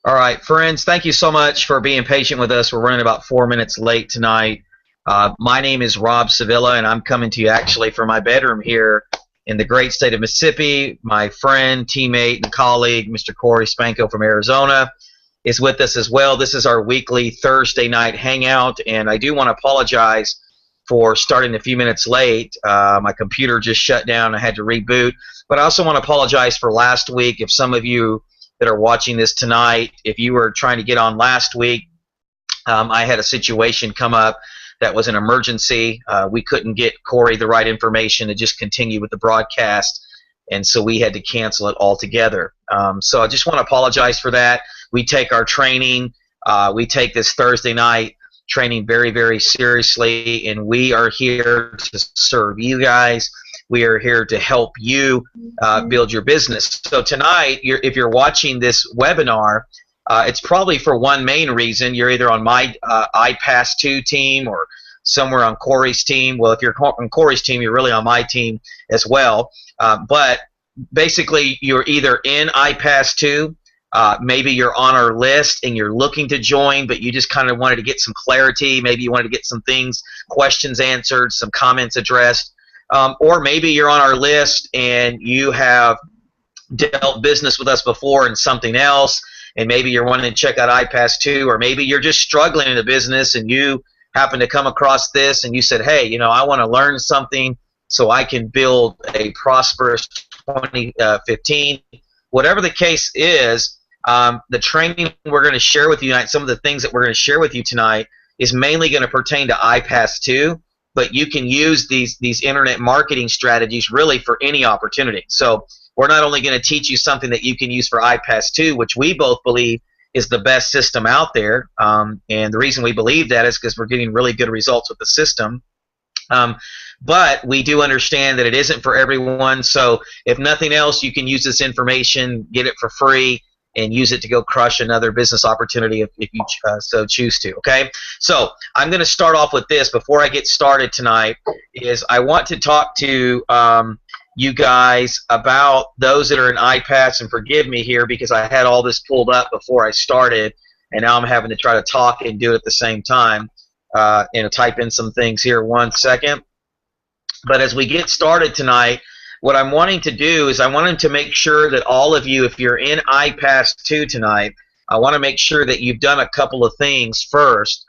All right, friends, thank you so much for being patient with us. We're running about 4 minutes late tonight. My name is Rob Sevilla, and I'm coming to you actually from my bedroom here in the great state of Mississippi. My friend, teammate, and colleague, Mr. Corey Spanko from Arizona, is with us as well. This is our weekly Thursday night hangout, and I do want to apologize for starting a few minutes late. My computer just shut down. I had to reboot. But I also want to apologize for last week. If some of you that are watching this tonight, if you were trying to get on last week, I had a situation come up that was an emergency. We couldn't get Corey the right information to just continue with the broadcast, and so we had to cancel it altogether. So I just want to apologize for that. We take our training, we take this Thursday night training very, very seriously, and we are here to serve you guys. We are here to help you build your business. So tonight, if you're watching this webinar, it's probably for one main reason. You're either on my iPAS 2 team or somewhere on Corey's team. Well, if you're on Corey's team, you're really on my team as well. But basically, you're either in iPAS 2, maybe you're on our list and you're looking to join, but you just kind of wanted to get some clarity. Maybe you wanted to get some things, questions answered, some comments addressed. Or maybe you're on our list and you have dealt business with us before in something else, and maybe you're wanting to check out iPAS 2, or maybe you're just struggling in a business and you happen to come across this and you said, hey, you know, I want to learn something so I can build a prosperous 2015. Whatever the case is, the training we're going to share with you tonight, some of the things that we're going to share with you tonight is mainly going to pertain to iPAS 2. But you can use these internet marketing strategies really for any opportunity. So we're not only going to teach you something that you can use for iPAS 2, which we both believe is the best system out there. And the reason we believe that is because we're getting really good results with the system. But we do understand that it isn't for everyone. So if nothing else, you can use this information, get it for free, and use it to go crush another business opportunity if you so choose to. Okay, so I'm going to start off with this before I get started tonight. Is I want to talk to you guys about those that are in iPads, and forgive me here because I had all this pulled up before I started, and now I'm having to try to talk and do it at the same time. Type in some things here. 1 second. But as we get started tonight, what I'm wanting to do is I wanted to make sure that all of you, if you're in iPAS 2 tonight, I want to make sure that you've done a couple of things first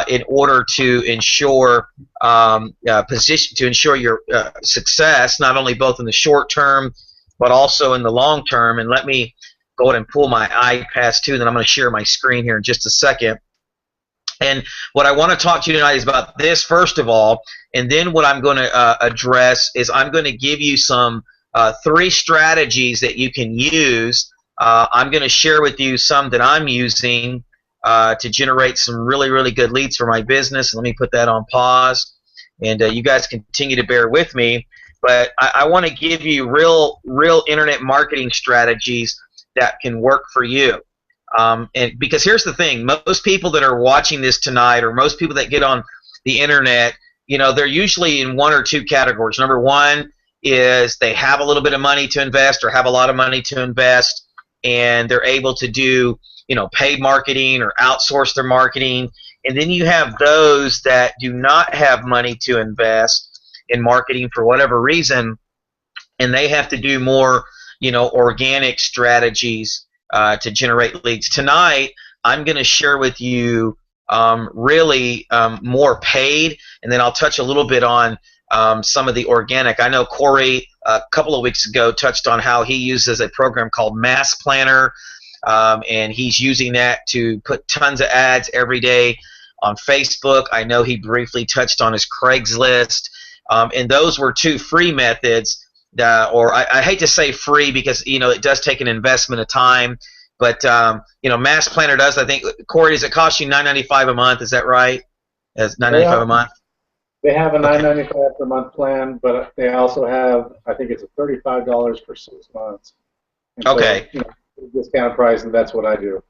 in order to ensure your success, not only both in the short term but also in the long term. And let me go ahead and pull my iPAS 2, then I'm going to share my screen here in just a second. And what I want to talk to you tonight is about this, first of all, and then what I'm going to address is I'm going to give you some 3 strategies that you can use. I'm going to share with you some that I'm using to generate some really, really good leads for my business. Let me put that on pause, and you guys continue to bear with me. But I want to give you real internet marketing strategies that can work for you. And because here's the thing, most people that are watching this tonight, or most people that get on the internet, you know, they're usually in one or two categories. Number one is they have a little bit of money to invest or have a lot of money to invest, and they're able to do, you know, paid marketing or outsource their marketing. And then you have those that do not have money to invest in marketing for whatever reason, and they have to do more, you know, organic strategies to generate leads. Tonight, I'm going to share with you really more paid, and then I'll touch a little bit on some of the organic. I know Corey a couple of weeks ago touched on how he uses a program called Mass Planner, and he's using that to put tons of ads every day on Facebook. I know he briefly touched on his Craigslist, and those were 2 free methods. Or I hate to say free because, you know, it does take an investment of time, but you know, Mass Planner does. I think, Corey, does it cost you $9.95 a month? Is that right? It's $9.95 a month. They have a $9.95 per month plan, but they also have, I think it's a $35 for 6 months. And okay. So, you know, discount price, and that's what I do.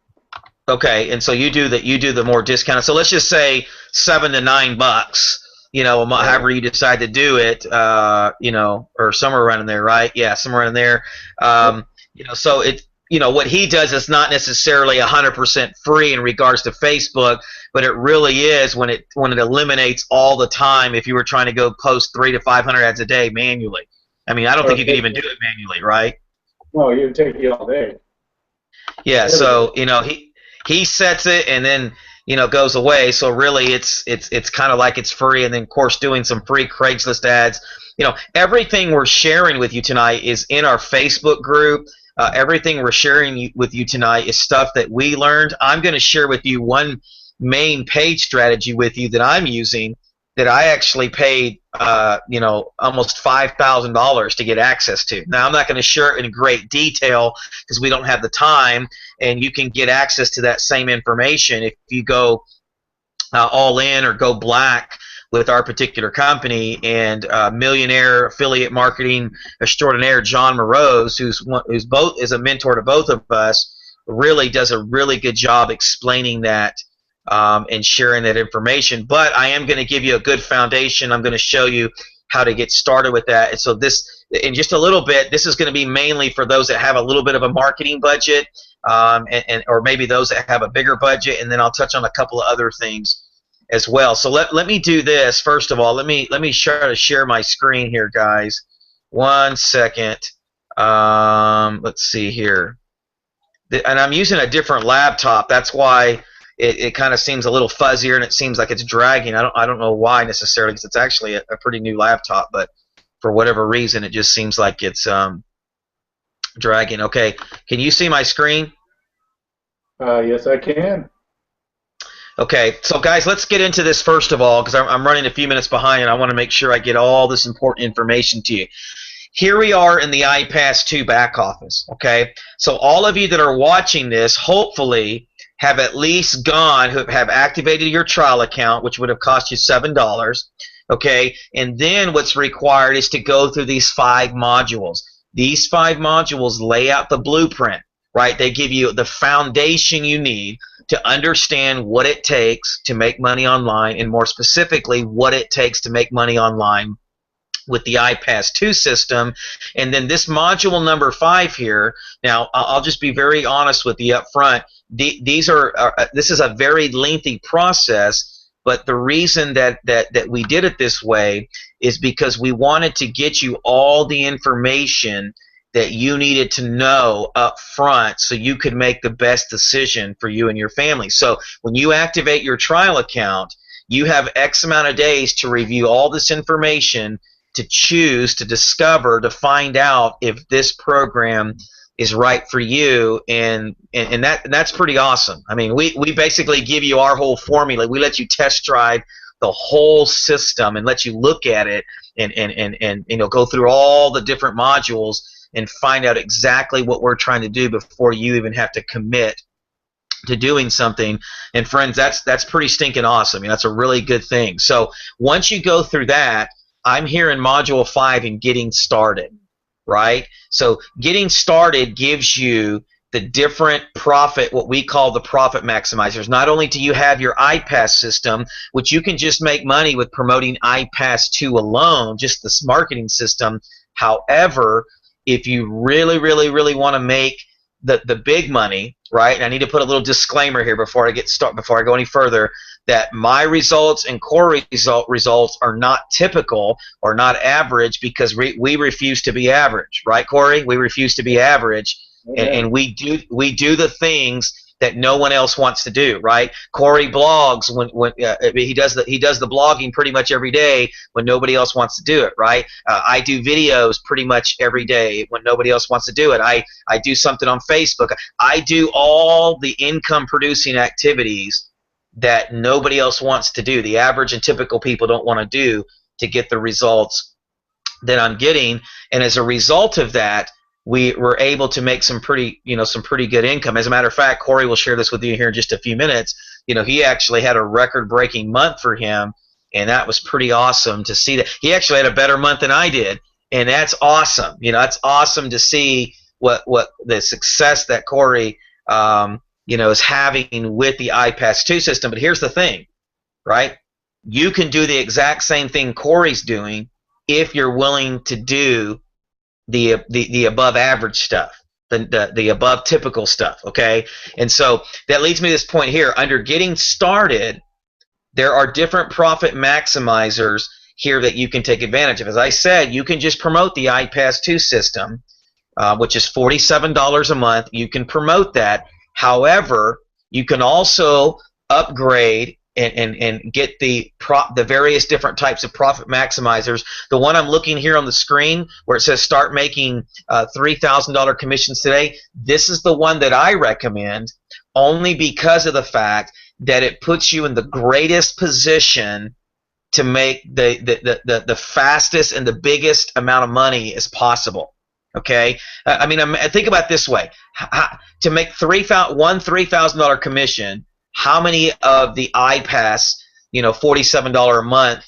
Okay, and so you do the more discounted. So let's just say $7 to $9. You know, however you decide to do it, you know, or somewhere around in there, right? Yeah, somewhere in there. You know, so what he does is not necessarily 100% free in regards to Facebook, but it really is when it eliminates all the time if you were trying to go post 300 to 500 ads a day manually. I mean, I don't think you could even do it manually, right? No, it would take you all day. Yeah, so he sets it and then goes away. So really, it's kind of like it's free, and then of course doing some free Craigslist ads. Everything we're sharing with you tonight is in our Facebook group. Everything we're sharing with you tonight is stuff that we learned. I'm going to share with you one main page strategy with you that I'm using that I actually paid almost $5,000 to get access to. Now, I'm not going to share it in great detail because we don't have the time, and you can get access to that same information if you go all in or go black with our particular company. And millionaire affiliate marketing extraordinaire John Morose, who's a mentor to both of us, really does a really good job explaining that and sharing that information. But I am going to give you a good foundation. I'm going to show you how to get started with that. And so this, in just a little bit, this is going to be mainly for those that have a little bit of a marketing budget, or maybe those that have a bigger budget. And then I'll touch on a couple of other things as well. So let me do this first of all. Let me try to share my screen here, guys. 1 second. Let's see here. And I'm using a different laptop. That's why it kind of seems a little fuzzier and it seems like it's dragging. I don't know why necessarily, because it's actually a pretty new laptop, but for whatever reason it just seems like it's dragging. Okay, can you see my screen? Yes, I can. Okay, so guys, let's get into this first of all, because I'm running a few minutes behind and I want to make sure I get all this important information to you. Here we are in the iPAS 2 back office, okay? So all of you that are watching this hopefully have at least have activated your trial account, which would have cost you $7, okay? And then what's required is to go through these 5 modules. These 5 modules lay out the blueprint, right? They give you the foundation you need to understand what it takes to make money online, and more specifically, what it takes to make money online with the iPAS 2 system. And then this module number 5 here, now I'll just be very honest with you up front. This is a very lengthy process, but the reason that we did it this way is because we wanted to get you all the information that you needed to know up front so you could make the best decision for you and your family. So when you activate your trial account, you have X amount of days to review all this information, to choose, to discover, to find out if this program is right for you, and that's pretty awesome. I mean, we basically give you our whole formula. We let you test drive the whole system and let you look at it and go through all the different modules and find out exactly what we're trying to do before you even have to commit to doing something. And friends, that's pretty stinking awesome. That's a really good thing. So once you go through that, I'm here in module 5 in getting started, right? So getting started gives you the different profit, what we call the profit maximizers. Not only do you have your iPAS system, which you can just make money with promoting iPAS 2 alone, just this marketing system. However, if you really, really, really want to make the big money, right? And I need to put a little disclaimer here before I go any further, that my results and Corey's results are not typical or not average, because we refuse to be average, right, Corey? We refuse to be average, and we do the things that no one else wants to do, right? Corey blogs when he does the blogging pretty much every day when nobody else wants to do it, right? I do videos pretty much every day when nobody else wants to do it. I do something on Facebook. I do all the income producing activities that nobody else wants to do. The average and typical people don't want to do to get the results that I'm getting, and as a result of that, we were able to make some pretty good income. As a matter of fact, Corey will share this with you here in just a few minutes. He actually had a record-breaking month for him, and that was pretty awesome to see that. He actually had a better month than I did, and that's awesome. It's awesome to see what the success that Corey is having with the iPAS 2 system. But here's the thing, right? You can do the exact same thing Corey's doing if you're willing to do the above average stuff. the above typical stuff, okay? And so that leads me to this point here. Under getting started, there are different profit maximizers here that you can take advantage of. As I said, you can just promote the iPAS 2 system, which is $47 a month. You can promote that. However, you can also upgrade and get the various different types of profit maximizers. The one I'm looking here on the screen where it says start making $3,000 commissions today, this is the one that I recommend, only because of the fact that it puts you in the greatest position to make the fastest and the biggest amount of money as possible. Okay, I mean, think about it this way: to make one $3,000 commission, how many of the iPAS, $47 a month,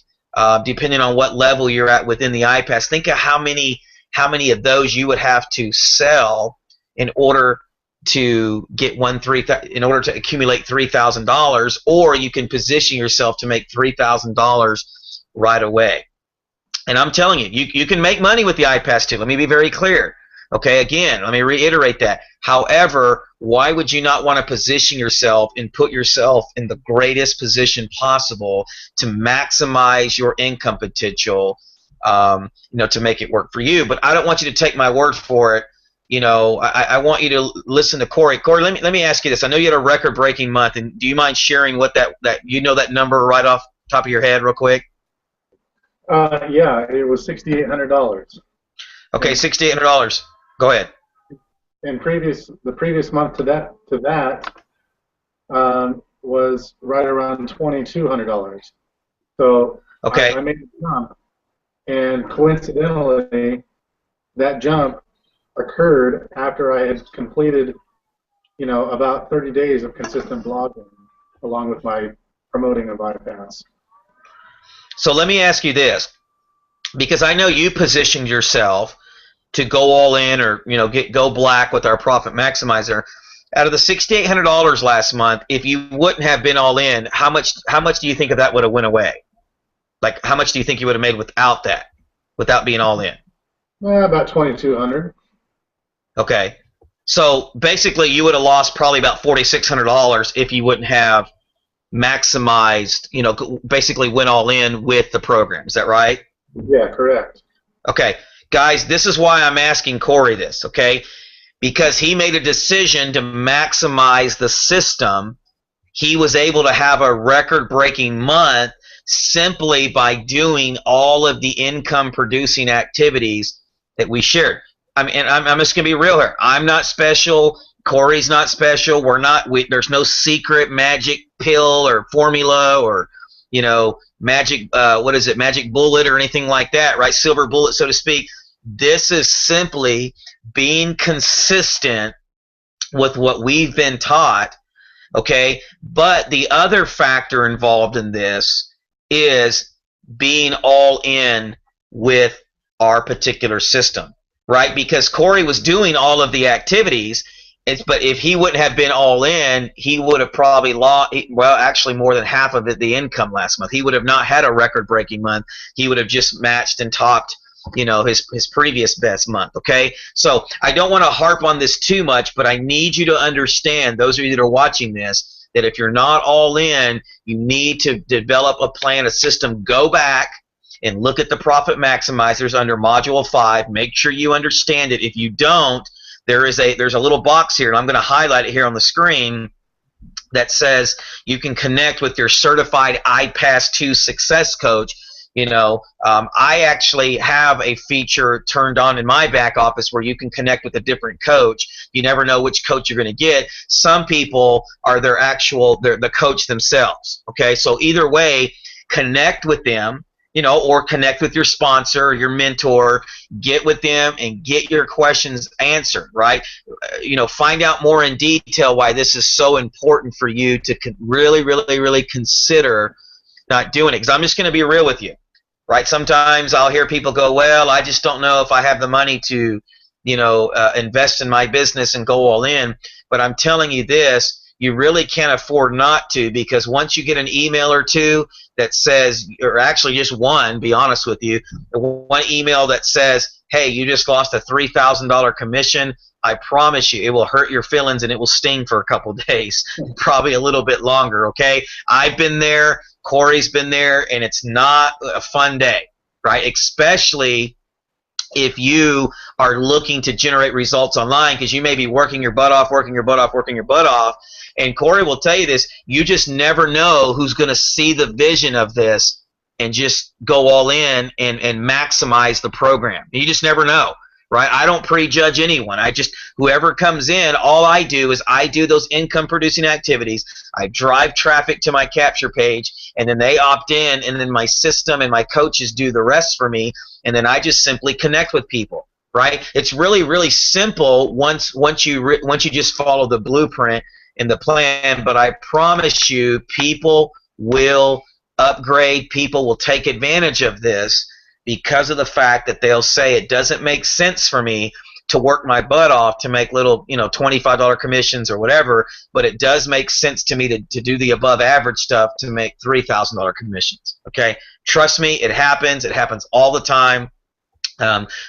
depending on what level you're at within the iPAS, think of how many of those you would have to sell in order to get in order to accumulate $3,000, or you can position yourself to make $3,000 right away. And I'm telling you, you can make money with the iPAS 2. Let me be very clear. Okay, again, let me reiterate that. However, why would you not want to position yourself and put yourself in the greatest position possible to maximize your income potential, to make it work for you? But I don't want you to take my word for it. I want you to listen to Corey. Corey, let me ask you this. I know you had a record-breaking month, and do you mind sharing what that that number right off the top of your head real quick? Yeah, it was $6,800. Okay, $6,800. Go ahead. And the previous month to that was right around $2,200. So okay, I made a jump, and coincidentally, that jump occurred after I had completed, about 30 days of consistent blogging, along with my promoting of iPAS. So let me ask you this, because I know you positioned yourself to go all in or go black with our profit maximizer. Out of the $6,800 last month, if you wouldn't have been all in, how much do you think of that would have went away? Like, how much do you think you would have made without that, without being all in? About $2,200. Okay, so basically you would have lost probably about $4,600 if you wouldn't have maximized, basically went all in with the program. Is that right? Yeah, correct. Okay, guys, this is why I'm asking Corey this, okay? Because he made a decision to maximize the system. He was able to have a record-breaking month simply by doing all of the income-producing activities that we shared. I'm just going to be real here. I'm not special. Corey's not special. There's no secret magic pill or formula or, magic, magic bullet or anything like that, right? Silver bullet, so to speak. This is simply being consistent with what we've been taught, okay? But the other factor involved in this is being all in with our particular system, right? Because Corey was doing all of the activities, but if he wouldn't have been all in, he would have probably lost, well, actually more than half of the income last month. He would have not had a record-breaking month. He would have just matched and topped, his previous best month, okay? So I don't want to harp on this too much, but I need you to understand, those of you that are watching this, that if you're not all in, you need to develop a plan, a system. Go back and look at the profit maximizers under Module 5. Make sure you understand it. If you don't, there's a little box here, and I'm going to highlight it here on the screen, that says you can connect with your certified iPAS 2 success coach. I actually have a feature turned on in my back office where you can connect with a different coach. You never know which coach you're going to get. Some people are they're the coach themselves. Okay, so either way, connect with them, or connect with your sponsor or your mentor. Get with them and get your questions answered, right? Find out more in detail why this is so important for you to really, really, really consider not doing it. Because I'm just going to be real with you. Right? Sometimes I'll hear people go, well, I just don't know if I have the money to, invest in my business and go all in. But I'm telling you this, you really can't afford not to, because once you get an email or two that says, or actually just one, be honest with you, one email that says, hey, you just lost a $3,000 commission, I promise you it will hurt your feelings and it will sting for a couple days, probably a little bit longer, okay? I've been there, Corey's been there, and it's not a fun day, right? Especially if you are looking to generate results online, because you may be working your butt off, and Corey will tell you this, you just never know who's going to see the vision of this and just go all in and maximize the program. You just never know, right? I don't prejudge anyone. Whoever comes in, all I do is I do those income producing activities. I drive traffic to my capture page, and then they opt in, and then my system and my coaches do the rest for me, and then I just simply connect with people, right? It's really, really simple once you just follow the blueprint and the plan, but I promise you people will upgrade, people will take advantage of this because of the fact that they'll say it doesn't make sense for me to work my butt off to make little, $25 commissions or whatever, but it does make sense to me to do the above average stuff to make $3,000 commissions. Okay, trust me, it happens all the time.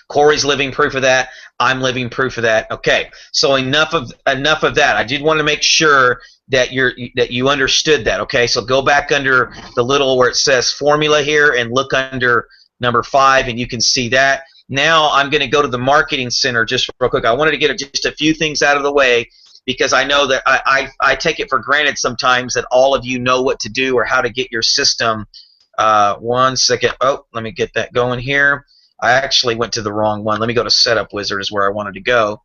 Corey's living proof of that. I'm living proof of that. Okay, so enough of that. I did want to make sure that you understood that. Okay, so go back under the little where it says formula here and look under number 5, and you can see that. Now I'm going to go to the marketing center just real quick. I wanted to get just a few things out of the way, because I know that I take it for granted sometimes that all of you know what to do or how to get your system. One second. Oh, let me get that going here. I actually went to the wrong one. Let me go to Setup Wizard is where I wanted to go.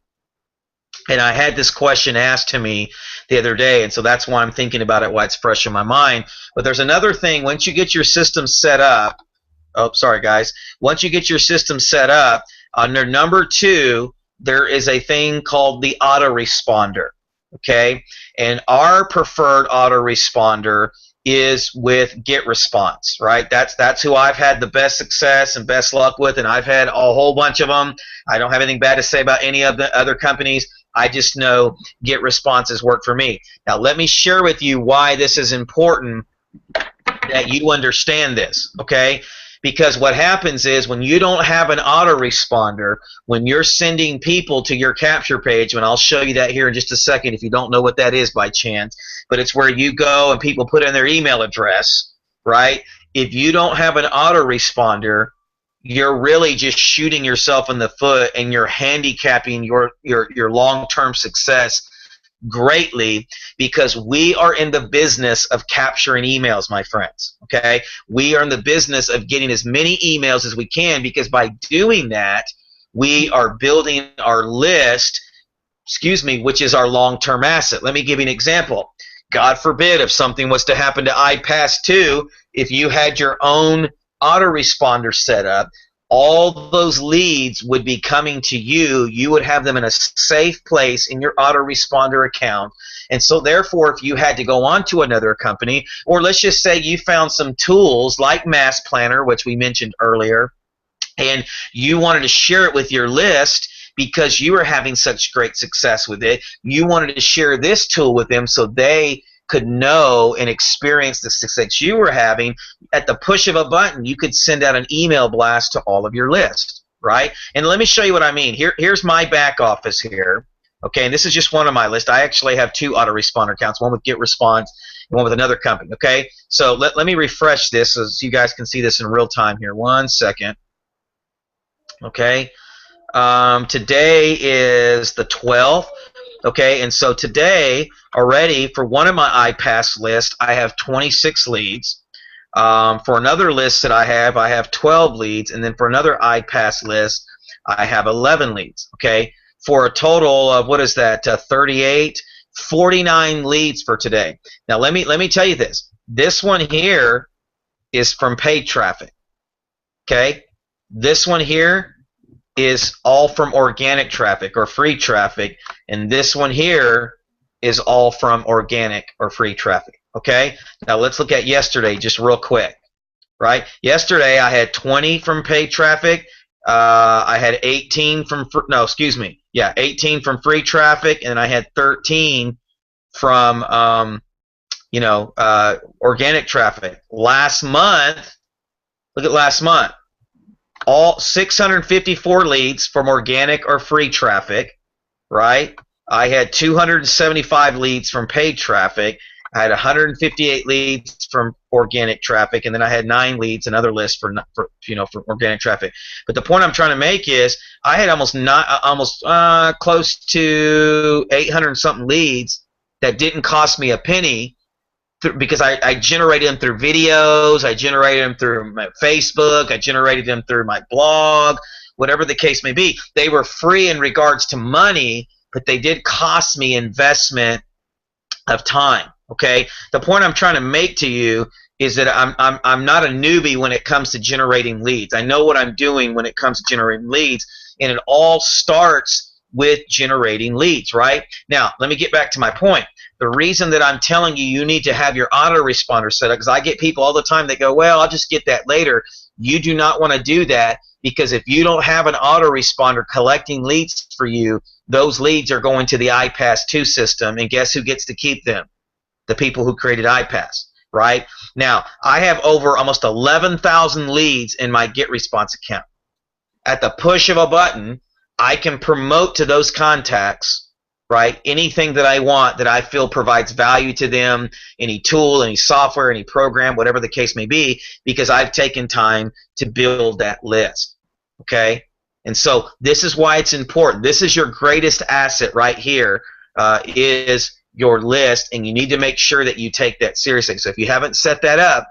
And I had this question asked to me the other day, and so that's why I'm thinking about it, why it's fresh in my mind. But there's another thing. Once you get your system set up, oh, sorry, guys. Once you get your system set up, under number 2, there is a thing called the autoresponder, okay? And our preferred autoresponder is with GetResponse, right? That's who I've had the best success and best luck with, and I've had a whole bunch of them. I don't have anything bad to say about any of the other companies. I just know GetResponse has worked for me. Now, let me share with you why this is important that you understand this, okay? Because what happens is when you don't have an autoresponder, when you're sending people to your capture page, and I'll show you that here in just a second if you don't know what that is by chance, but it's where you go and people put in their email address, right? If you don't have an autoresponder, you're really just shooting yourself in the foot, and you're handicapping your long-term success greatly, because we are in the business of capturing emails, my friends, okay? We are in the business of getting as many emails as we can, because by doing that, we are building our list, which is our long-term asset. Let me give you an example. God forbid if something was to happen to iPAS 2, if you had your own autoresponder set up, all those leads would be coming to you. You would have them in a safe place in your autoresponder account. And so therefore, if you had to go on to another company, or let's just say you found some tools like Mass Planner, which we mentioned earlier, and you wanted to share it with your list because you were having such great success with it, you wanted to share this tool with them so they could know and experience the success you were having, at the push of a button, you could send out an email blast to all of your list, right? And let me show you what I mean. Here's my back office here, okay? And this is just one of my lists. I actually have 2 autoresponder accounts, one with GetResponse and one with another company, okay? So let me refresh this so you guys can see this in real time here. 1 second, okay? Today is the 12th. Okay, and so today already for one of my iPAS lists, I have 26 leads. For another list that I have 12 leads, and then for another iPAS list, I have 11 leads. Okay, for a total of, what is that, 38, 49 leads for today. Now let me tell you this. This one here is from paid traffic. Okay, this one here is all from organic traffic or free traffic, and this one here is all from organic or free traffic. Okay, now let's look at yesterday just real quick, right? Yesterday I had 20 from paid traffic, I had 18 from 18 from free traffic, and I had 13 from organic traffic. Last month, look at last month, all 654 leads from organic or free traffic, right? I had 275 leads from paid traffic. I had 158 leads from organic traffic, and then I had 9 leads, another list for organic traffic. But the point I'm trying to make is I had almost close to 800 something leads that didn't cost me a penny, because I generated them through videos, I generated them through my Facebook, I generated them through my blog, whatever the case may be. They were free in regards to money, but they did cost me investment of time. Okay, the point I'm trying to make to you is that I'm not a newbie when it comes to generating leads. I know what I'm doing when it comes to generating leads, and it all starts with generating leads, right? Now, let me get back to my point. The reason that I'm telling you you need to have your autoresponder set up, because I get people all the time that go, well, I'll just get that later. You do not want to do that, because if you don't have an autoresponder collecting leads for you, those leads are going to the iPAS 2 system, and guess who gets to keep them? The people who created iPAS, right? Now, I have over almost 11,000 leads in my GetResponse account. At the push of a button, I can promote to those contacts, right, anything that I want that I feel provides value to them, any tool, any software, any program, whatever the case may be, because I've taken time to build that list, okay? And so this is why it's important. This is your greatest asset right here, is your list, and you need to make sure that you take that seriously. So if you haven't set that up,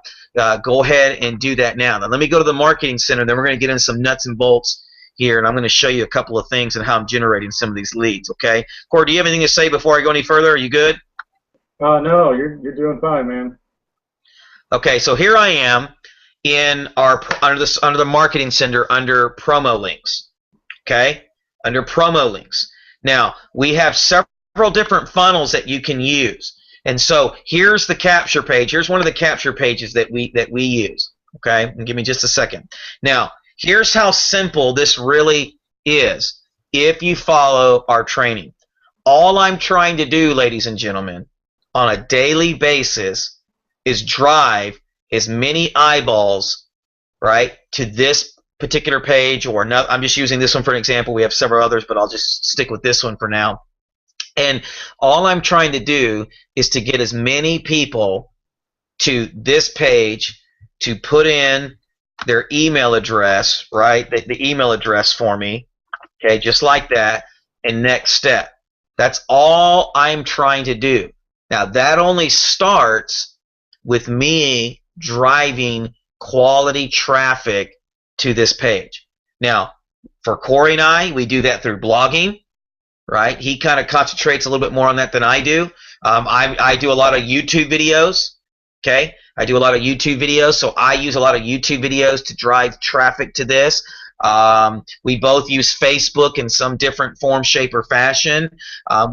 go ahead and do that now. Now let me go to the Marketing Center, then we're going to get into some nuts and bolts here, and I'm going to show you a couple of things and how I'm generating some of these leads, okay? Corey, do you have anything to say before I go any further? Are you good? No, you're doing fine, man. Okay, so here I am in our under the Marketing Center under promo links, okay? Under promo links. Now, we have several different funnels that you can use. And so here's the capture page. Here's one of the capture pages that we use, okay? And give me just a second. Now, here's how simple this really is if you follow our training. All I'm trying to do, ladies and gentlemen, on a daily basis is drive as many eyeballs, right, to this particular page, or no, I'm just using this one for an example. We have several others, but I'll just stick with this one for now. And all I'm trying to do is to get as many people to this page to put in their email address, right? The email address for me, okay, just like that, and next step. That's all I'm trying to do. Now, that only starts with me driving quality traffic to this page. Now, for Corey and I, we do that through blogging, right? He kind of concentrates a little bit more on that than I do. I do a lot of YouTube videos, okay? I do a lot of YouTube videos, so I use a lot of YouTube videos to drive traffic to this. We both use Facebook in some different form, shape, or fashion.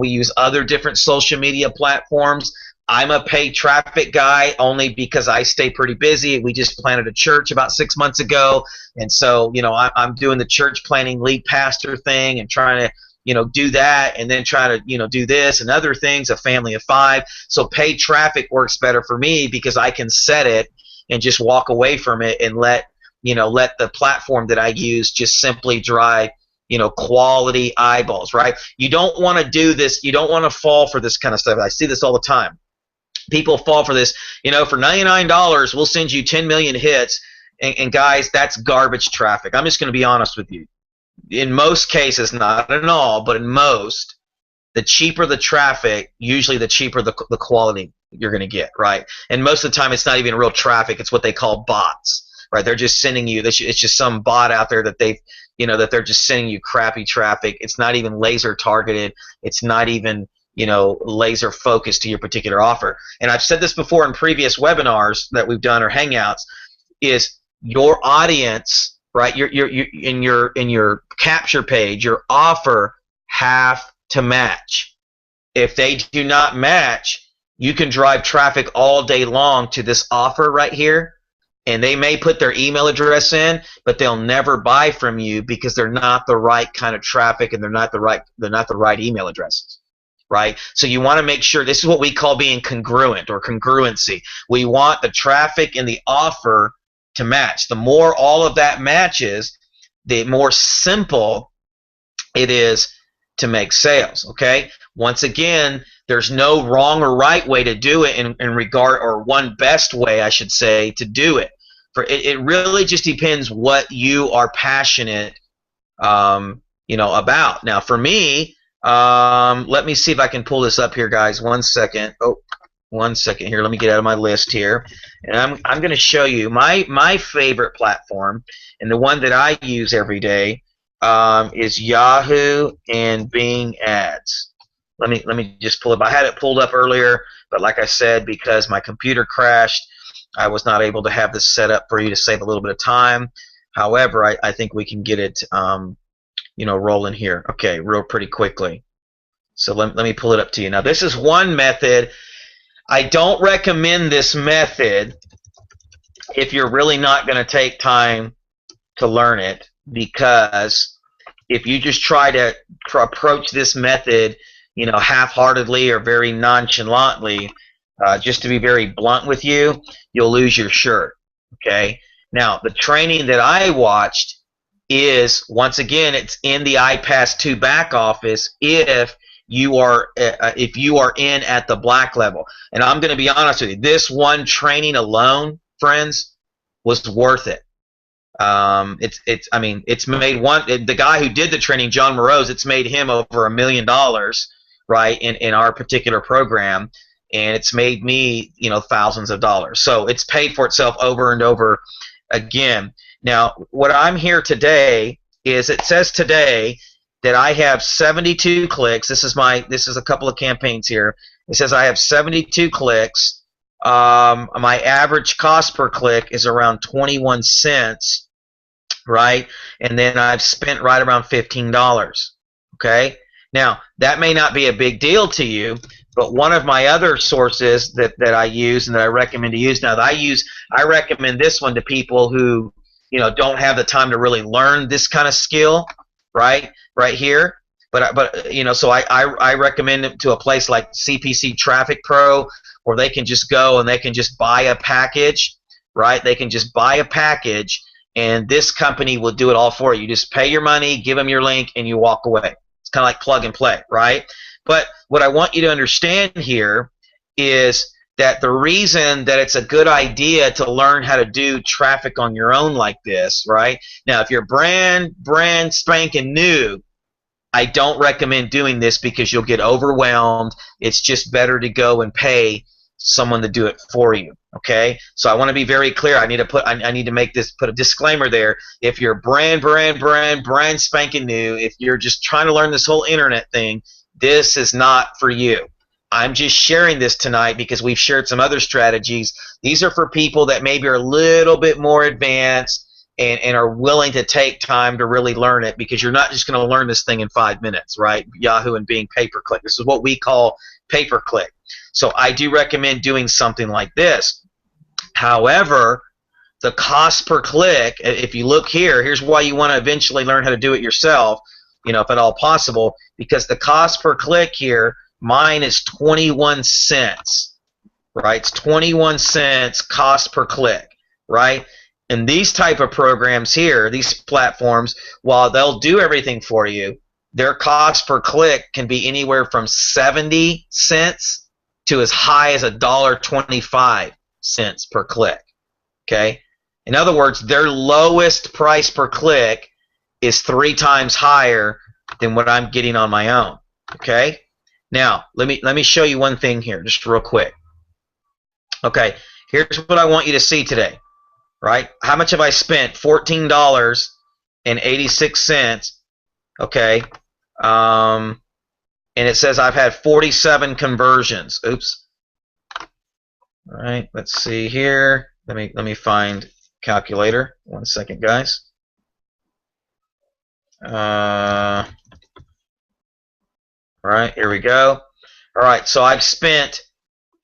We use other different social media platforms. I'm a paid traffic guy only because I stay pretty busy. We just planted a church about 6 months ago, and so I'm doing the church planning lead pastor thing and trying to do that, and then try to do this and other things, a family of 5. So paid traffic works better for me because I can set it and just walk away from it and let the platform that I use just simply drive quality eyeballs, right? You don't want to do this. You don't want to fall for this kind of stuff. I see this all the time. People fall for this. For $99, we'll send you 10 million hits, and guys, that's garbage traffic. I'm just going to be honest with you. In most cases, not in all, but in most, the cheaper the traffic, usually the cheaper the quality you're going to get, right? And most of the time, it's not even real traffic. It's what they call bots, right? They're just sending you, it's just some bot out there that that they're just sending you crappy traffic. It's not even laser targeted. It's not even, laser focused to your particular offer. And I've said this before in previous webinars that we've done or hangouts, is your audience, right? In your capture page, your offer have to match. If they do not match, you can drive traffic all day long to this offer right here, and they may put their email address in, but they'll never buy from you because they're not the right kind of traffic and they're not the right email addresses. right? So you want to make sure, this is what we call being congruent or congruency. We want the traffic and the offer to match. The more all of that matches, the more simple it is to make sales, okay? Once again, there's no wrong or right way to do it in regard, or one best way, I should say, to do it. It really just depends what you are passionate about. Now, for me, let me see if I can pull this up here, guys. 1 second. Oh, 1 second here. Let me get out of my list here, and I'm going to show you my favorite platform, and the one that I use every day is Yahoo and Bing Ads. Let me just pull it up. I had it pulled up earlier, but like I said, because my computer crashed, I was not able to have this set up for you to save a little bit of time. However, I think we can get it rolling here. Okay, real pretty quickly. So let me pull it up to you. Now, this is one method. I don't recommend this method if you're really not going to take time to learn it, because if you just try to approach this method, half-heartedly or very nonchalantly, just to be very blunt with you, you'll lose your shirt. Okay. Now, the training that I watched is, once again, it's in the iPAS 2 back office if you are in at the black level. And I'm going to be honest with you, this one training alone, friends, was worth it. It's made the guy who did the training, John Moroz, it's made him over $1 million, right, in our particular program, and it's made me, thousands of dollars. So it's paid for itself over and over again. Now, what I'm here today is, it says today that I have 72 clicks. This is a couple of campaigns here. It says I have 72 clicks. My average cost per click is around 21 cents, right? And then I've spent right around $15. Okay? Now, that may not be a big deal to you, but one of my other sources that I use and that I recommend to use, I recommend this one to people who, don't have the time to really learn this kind of skill, right here. So I recommend it to a place like CPC Traffic Pro, where they can just go and they can just buy a package, right? They can just buy a package, and this company will do it all for you. You just pay your money, give them your link, and you walk away. It's kind of like plug and play, right? But what I want you to understand here is that the reason that it's a good idea to learn how to do traffic on your own like this, right? Now, if you're brand spanking new, I don't recommend doing this because you'll get overwhelmed. It's just better to go and pay someone to do it for you. Okay, so I want to be very clear. I need to put a disclaimer there. If you're brand spanking new, if you're just trying to learn this whole internet thing, this is not for you. I'm just sharing this tonight because we've shared some other strategies. These are for people that maybe are a little bit more advanced and are willing to take time to really learn it, because you're not just going to learn this thing in 5 minutes, right? Yahoo and Bing pay-per-click. This is what we call pay-per-click. So I do recommend doing something like this. However, the cost per click, if you look here, here's why you want to eventually learn how to do it yourself, if at all possible, because the cost per click here, mine is 21 cents, right? It's 21 cents cost per click, right? And these type of programs here, these platforms, while they'll do everything for you, their cost per click can be anywhere from 70 cents to as high as $1.25 per click. Okay? In other words, their lowest price per click is 3 times higher than what I'm getting on my own. Okay? Now, let me show you one thing here, just real quick. Okay, here's what I want you to see today. Right? How much have I spent? $14.86. Okay. And it says I've had 47 conversions. Oops. All right. Let's see here. Let me find calculator. 1 second, guys. All right. Here we go. All right. So I've spent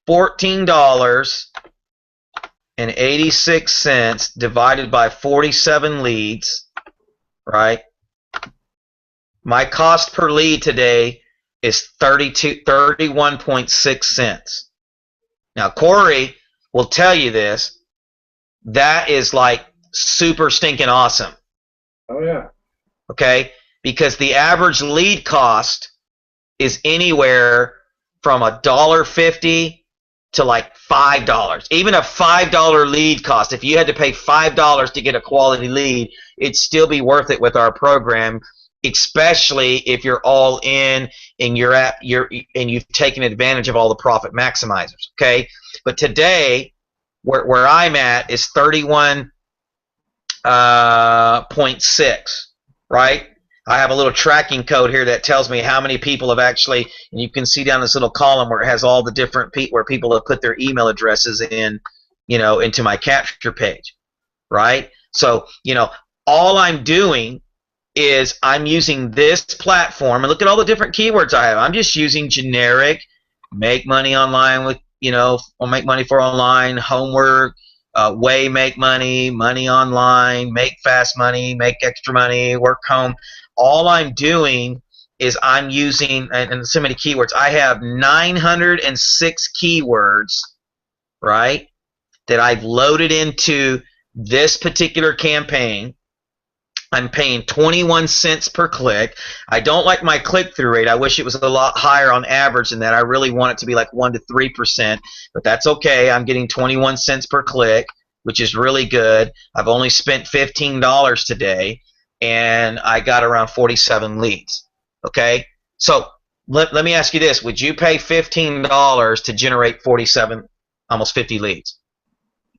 $14.86 divided by 47 leads, right? My cost per lead today is 31.6 cents. Now, Corey will tell you this. That is like super stinking awesome. Oh, yeah. Okay? Because the average lead cost is anywhere from $1.50 to like $5. Even a $5 lead cost, if you had to pay $5 to get a quality lead, it'd still be worth it with our program, especially if you're all in and you've taken advantage of all the profit maximizers. Okay, but today where I'm at is 31.6, right? I have a little tracking code here that tells me how many people have actually, and you can see down this little column where it has all the different where people have put their email addresses in, into my capture page, right? So, all I'm doing is I'm using this platform, and look at all the different keywords I have. I'm just using generic, make money online with, or make money for online, homework, way make money, money online, make fast money, make extra money, work home. All I'm doing is I'm using, and so many keywords. I have 906 keywords, right, that I've loaded into this particular campaign. I'm paying 21 cents per click. I don't like my click-through rate. I wish it was a lot higher on average than that. I really want it to be like 1 to 3%, but that's okay. I'm getting 21 cents per click, which is really good. I've only spent $15 today, and I got around 47 leads. Okay? So let me ask you this. Would you pay $15 to generate 47, almost 50 leads?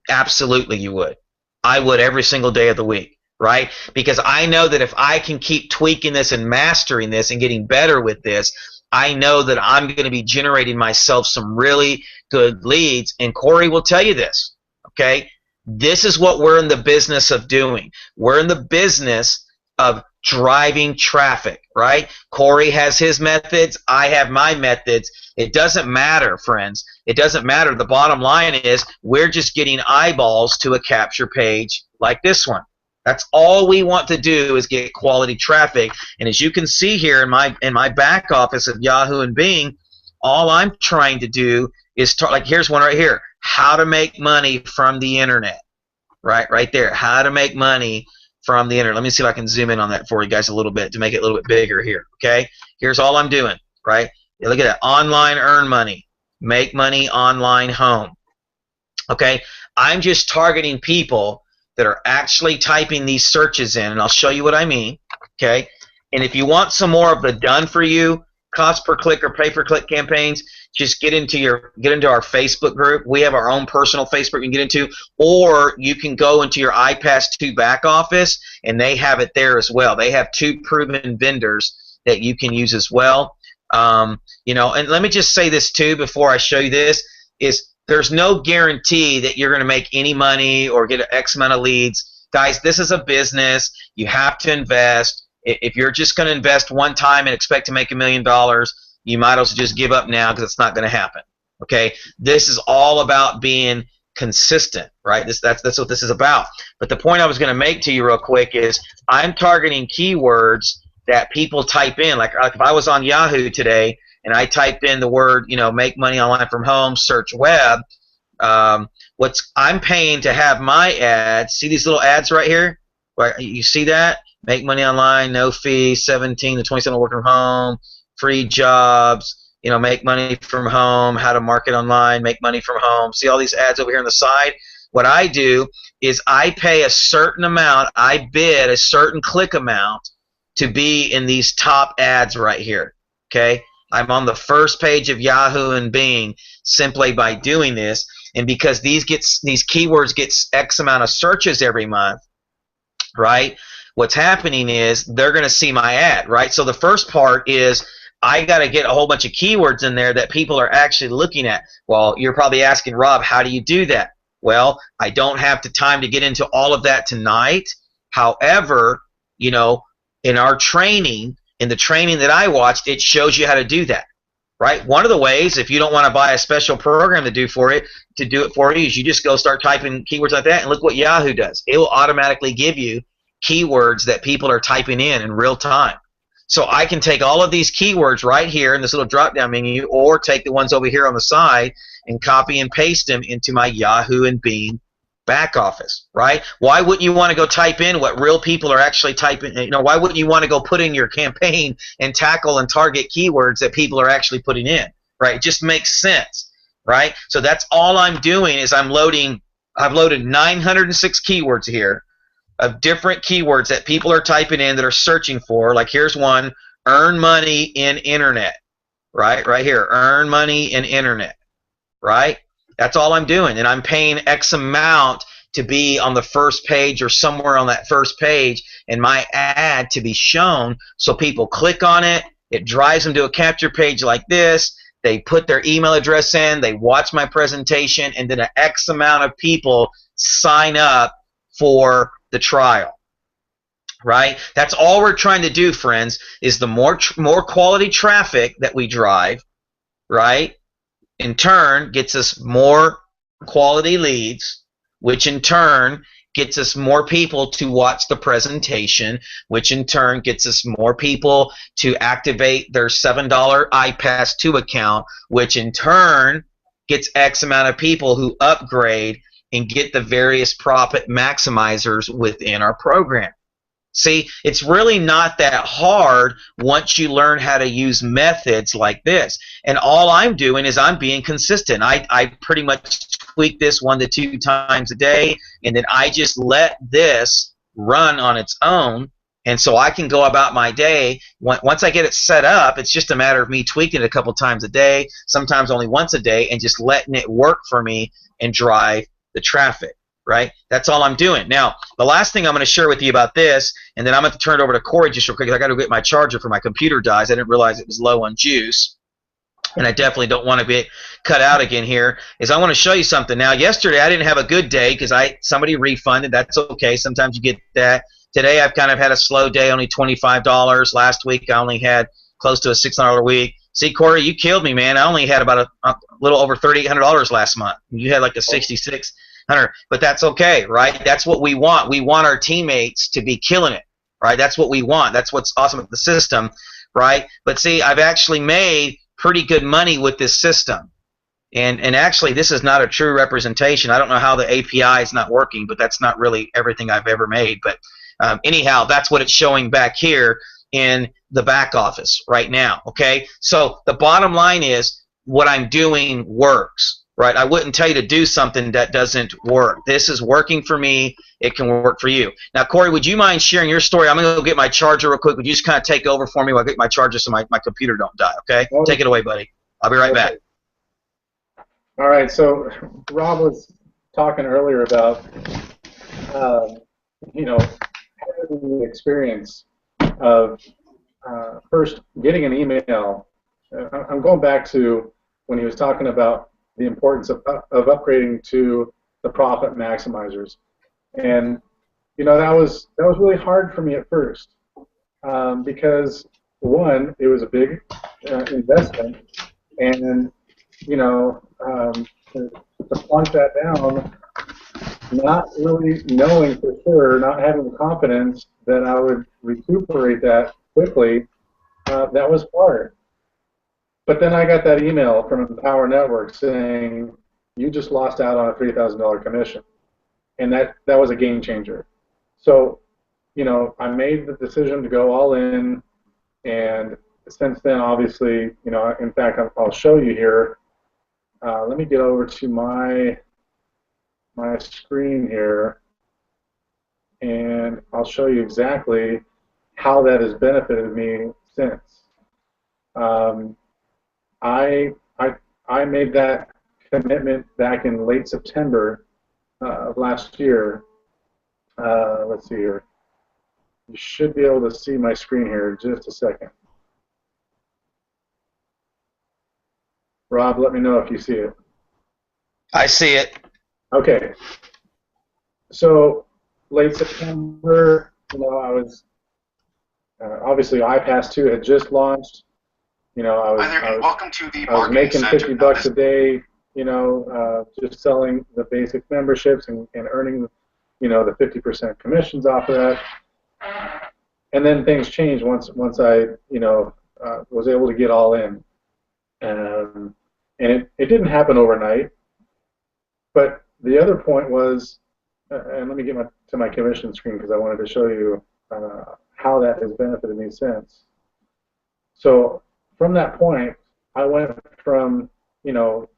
Absolutely you would. I would every single day of the week. Right? Because I know that if I can keep tweaking this and mastering this and getting better with this, I know that I'm going to be generating myself some really good leads. And Corey will tell you this. Okay? This is what we're in the business of doing. We're in the business of driving traffic, right? Corey has his methods. I have my methods. It doesn't matter, friends. It doesn't matter. The bottom line is we're just getting eyeballs to a capture page like this one. That's all we want to do is get quality traffic. And as you can see here in my back office of Yahoo and Bing, all I'm trying to do is like here's one right here. How to make money from the internet. Right there. How to make money from the internet. Let me see if I can zoom in on that for you guys a little bit to make it a little bit bigger here. Okay? Here's all I'm doing, right? Look at that. Online earn money. Make money online home. Okay? I'm just targeting people that are actually typing these searches in, and I'll show you what I mean, okay? And if you want some more of the done-for-you cost per click or pay-per-click campaigns, just get into our Facebook group. We have our own personal Facebook you can get into, or you can go into your iPAS 2 back office, and they have it there as well. They have 2 proven vendors that you can use as well. And let me just say this too before I show you this, is there's no guarantee that you're going to make any money or get X amount of leads. Guys, this is a business. You have to invest. If you're just going to invest one time and expect to make $1 million, you might as well just give up now because it's not going to happen. Okay? This is all about being consistent, right? That's what this is about. But the point I was going to make to you real quick is I'm targeting keywords that people type in. Like if I was on Yahoo today, and I typed in the word, make money online from home, search web, I'm paying to have my ads. See these little ads right here? Right, you see that? Make money online, no fee, 17 to 27 work from home, free jobs, make money from home, how to market online, make money from home. See all these ads over here on the side? What I do is I pay a certain amount, I bid a certain click amount to be in these top ads right here, okay? I'm on the first page of Yahoo and Bing simply by doing this, and because these keywords get X amount of searches every month, right? What's happening is they're going to see my ad, right? So the first part is I got to get a whole bunch of keywords in there that people are actually looking at. Well, you're probably asking, Rob, how do you do that? Well, I don't have the time to get into all of that tonight. However, in our training, in the training that I watched, it shows you how to do that, right? One of the ways, if you don't want to buy a special program to do it for you, is you just go start typing keywords like that, and look what Yahoo does. It will automatically give you keywords that people are typing in real time. So I can take all of these keywords right here in this little drop-down menu, or take the ones over here on the side and copy and paste them into my Yahoo and Bing back office, right? Why wouldn't you want to go type in what real people are actually typing? You know, why wouldn't you want to go put in your campaign and tackle and target keywords that people are actually putting in, right? It just makes sense, right? So that's all I'm doing is I've loaded 906 keywords here of different keywords that people are typing in that are searching for. Like here's one, earn money in internet, right here, earn money in internet, right? That's all I'm doing, and I'm paying X amount to be on the first page or somewhere on that first page, and my ad to be shown so people click on it. It drives them to a capture page like this. They put their email address in, they watch my presentation, and then an X amount of people sign up for the trial, right? That's all we're trying to do, friends, is the more quality traffic that we drive, right, in turn gets us more quality leads, which in turn gets us more people to watch the presentation, which in turn gets us more people to activate their $7 iPAS 2 account, which in turn gets X amount of people who upgrade and get the various profit maximizers within our program. See, it's really not that hard once you learn how to use methods like this. And all I'm doing is I'm being consistent. I pretty much tweak this 1 to 2 times a day, and then I just let this run on its own. And so I can go about my day. Once I get it set up, it's just a matter of me tweaking it a couple times a day, sometimes only once a day, and just letting it work for me and drive the traffic. Right? That's all I'm doing. Now, the last thing I'm going to share with you about this, and then I'm going to turn it over to Corey just real quick, because I got to get my charger for my computer dies. I didn't realize it was low on juice, and I definitely don't want to be cut out again here, is I want to show you something. Now, yesterday I didn't have a good day because somebody refunded. That's okay. Sometimes you get that. Today I've kind of had a slow day, only $25. Last week I only had close to a $600 a week. See, Corey, you killed me, man. I only had about a little over $3,800 last month. You had like a 66. But that's okay, right? That's what we want. We want our teammates to be killing it, right? That's what we want. That's what's awesome with the system, right? But see, I've actually made pretty good money with this system. And actually, this is not a true representation. I don't know how the API is not working, but that's not really everything I've ever made. But anyhow, that's what it's showing back here in the back office right now, okay? So the bottom line is what I'm doing works. Right, I wouldn't tell you to do something that doesn't work. This is working for me. It can work for you. Now, Corey, would you mind sharing your story? I'm going to go get my charger real quick. Would you just kind of take over for me while I get my charger so my computer don't die, okay? Take it away, buddy. I'll be right back. All right, so Rob was talking earlier about, you know, having the experience of first getting an email. I'm going back to when he was talking about the importance of upgrading to the profit maximizers, and you know that was really hard for me at first because one, it was a big investment, and you know to plunk that down, not really knowing for sure, not having the confidence that I would recuperate that quickly, that was hard. But then I got that email from Empower Network saying, you just lost out on a $3,000 commission. And that was a game changer. So, you know, I made the decision to go all in. And since then, obviously, you know, in fact, I'll show you here. Let me get over to my screen here. And I'll show you exactly how that has benefited me since. I made that commitment back in late September of last year. Let's see here. You should be able to see my screen here in just a second. Rob, let me know if you see it. I see it. Okay. So late September, you know, I was obviously iPAS 2 had just launched. You know, I was making $50 a day, you know, just selling the basic memberships and earning, you know, the 50% commissions off of that. and then things changed once I was able to get all in, and it didn't happen overnight. But the other point was, and let me get to my commission screen because I wanted to show you how that has benefited me since. So from that point, I went from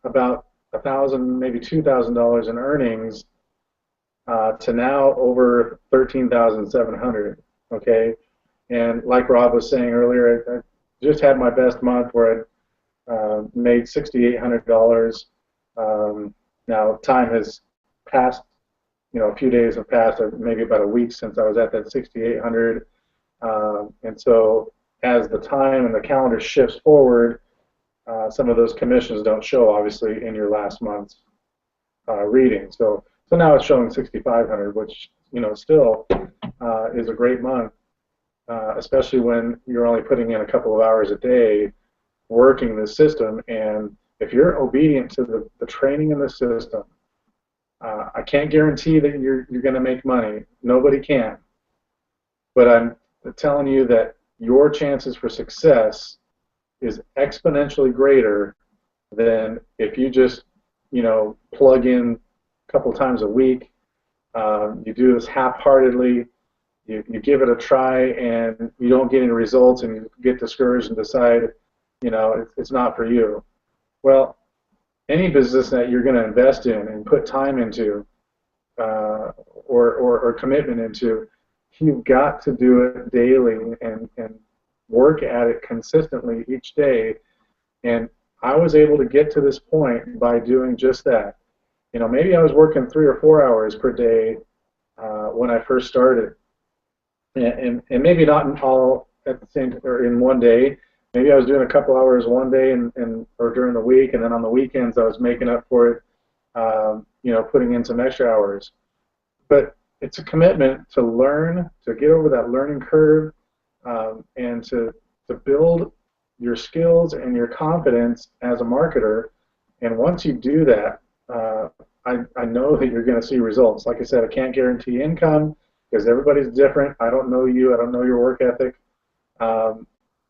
about $1,000, maybe $2,000 in earnings to now over 13,700. Okay, and like Rob was saying earlier, I just had my best month where I made $6,800. Now time has passed. A few days have passed, or maybe about a week since I was at that 6,800. And so as the time and the calendar shifts forward, some of those commissions don't show obviously in your last month's reading. So now it's showing 6,500, which still is a great month, especially when you're only putting in a couple of hours a day working the system. And if you're obedient to the training in the system, I can't guarantee that you're going to make money. Nobody can. But I'm telling you that your chances for success is exponentially greater than if you just plug in a couple times a week. You do this half-heartedly. You give it a try and you don't get any results, and you get discouraged and decide it's not for you. Well, any business that you're going to invest in and put time into or commitment into, you've got to do it daily and work at it consistently each day. And I was able to get to this point by doing just that. Maybe I was working 3 or 4 hours per day when I first started, and maybe not all at the same or in one day. Maybe I was doing a couple hours one day or during the week, and then on the weekends I was making up for it, putting in some extra hours. But it's a commitment to learn, to get over that learning curve, and to build your skills and your confidence as a marketer. And once you do that, I know that you're going to see results. Like I said, I can't guarantee income because everybody's different. I don't know you. I don't know your work ethic.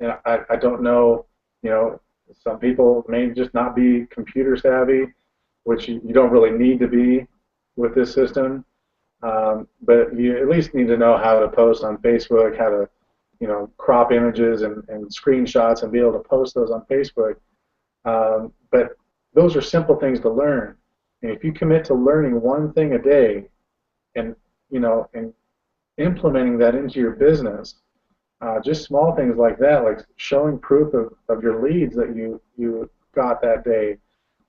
And I don't know, some people may just not be computer savvy, which you don't really need to be with this system. But you at least need to know how to post on Facebook, how to, crop images and screenshots and be able to post those on Facebook. But those are simple things to learn. And if you commit to learning one thing a day and, and implementing that into your business, just small things like that, like showing proof of your leads that you got that day,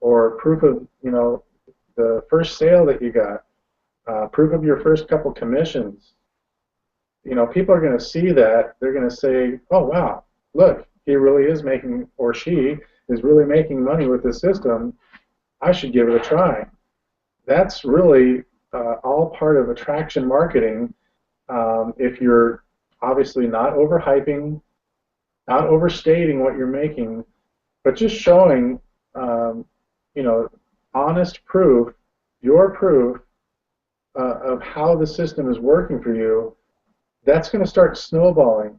or proof of the first sale that you got, proof of your first couple commissions. People are going to see that. They're going to say, "Oh wow, look, he really is making, or she is really making money with this system. I should give it a try." That's really all part of attraction marketing. If you're obviously not overhyping, not overstating what you're making, but just showing, honest proof, your proof of how the system is working for you, that's going to start snowballing.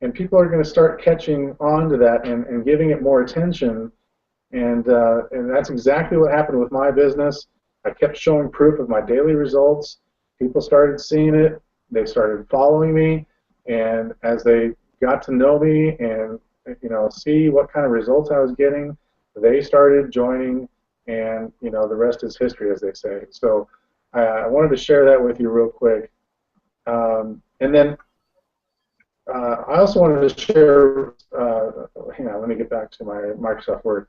And people are going to start catching on to that and giving it more attention. And that's exactly what happened with my business. I kept showing proof of my daily results. People started seeing it. They started following me. And as they got to know me and see what kind of results I was getting, they started joining, and the rest is history, as they say. So I wanted to share that with you real quick. And then I also wanted to share. Hang on, let me get back to my Microsoft Word.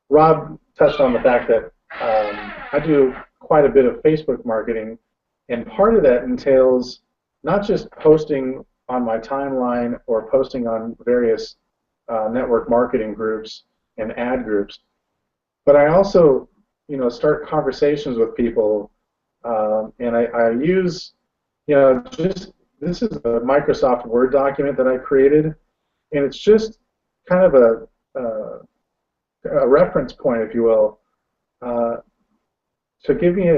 Rob touched on the fact that I do quite a bit of Facebook marketing, and part of that entails not just posting on my timeline or posting on various network marketing groups and ad groups, but I also, start conversations with people, and I use, just this is a Microsoft Word document that I created, and it's just kind of a reference point, if you will, to give me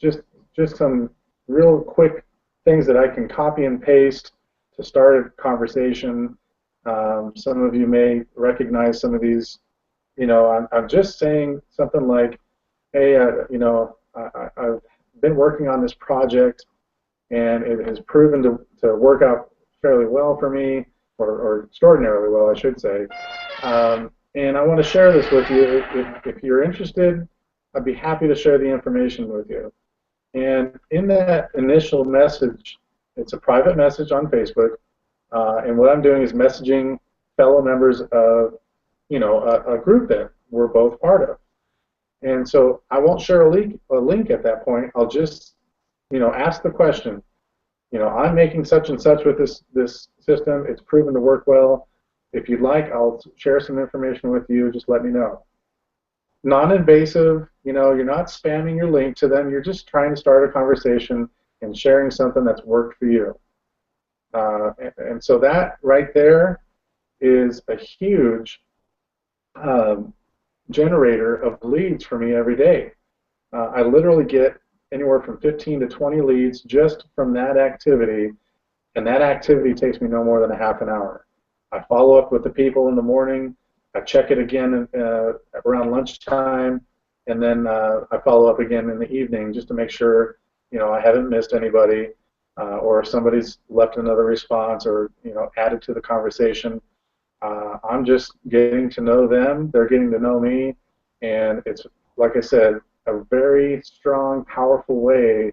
just some real quick things that I can copy and paste to start a conversation. Some of you may recognize some of these. I'm just saying something like, hey, I've been working on this project, and it has proven to work out fairly well for me, or extraordinarily well, I should say. And I want to share this with you. If you're interested, I'd be happy to share the information with you. And in that initial message, it's a private message on Facebook, and what I'm doing is messaging fellow members of, a group that we're both part of. And so I won't share a link at that point. I'll just, ask the question. I'm making such and such with this system. It's proven to work well. If you'd like, I'll share some information with you. Just let me know. Non-invasive. You're not spamming your link to them. You're just trying to start a conversation and sharing something that's worked for you. And so that right there is a huge generator of leads for me every day. I literally get anywhere from 15 to 20 leads just from that activity, and that activity takes me no more than a half an hour. I follow up with the people in the morning. I check it again around lunchtime, and then I follow up again in the evening just to make sure I haven't missed anybody, or if somebody's left another response or added to the conversation. I'm just getting to know them. They're getting to know me, and it's, like I said, a very strong, powerful way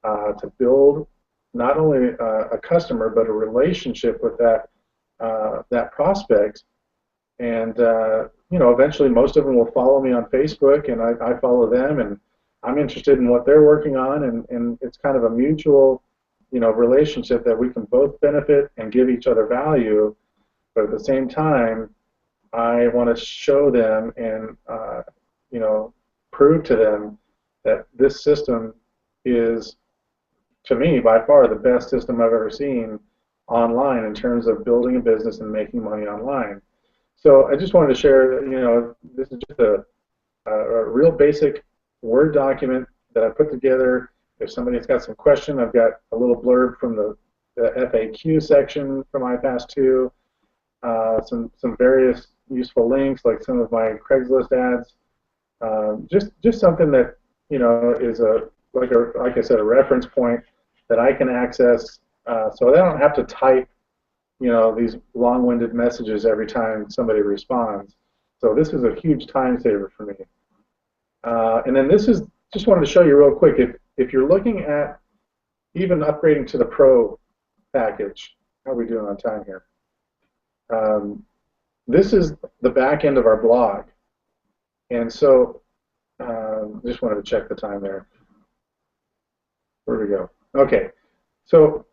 to build not only a customer but a relationship with that prospect. And eventually most of them will follow me on Facebook, and I follow them, and I'm interested in what they're working on, and it's kind of a mutual relationship that we can both benefit and give each other value. But at the same time, I want to show them and prove to them that this system is, to me, by far the best system I've ever seen online in terms of building a business and making money online. So I just wanted to share, this is just a real basic Word document that I put together. If somebody's got some question, I've got a little blurb from the FAQ section from iPAS 2, some various useful links like some of my Craigslist ads, just something that is like I said, a reference point that I can access, so I don't have to type these long-winded messages every time somebody responds. So this is a huge time saver for me. And then this is, just wanted to show you real quick, if you're looking at even upgrading to the Pro package, how are we doing on time here? This is the back end of our blog. And so, just wanted to check the time there. Where do we go? Okay, so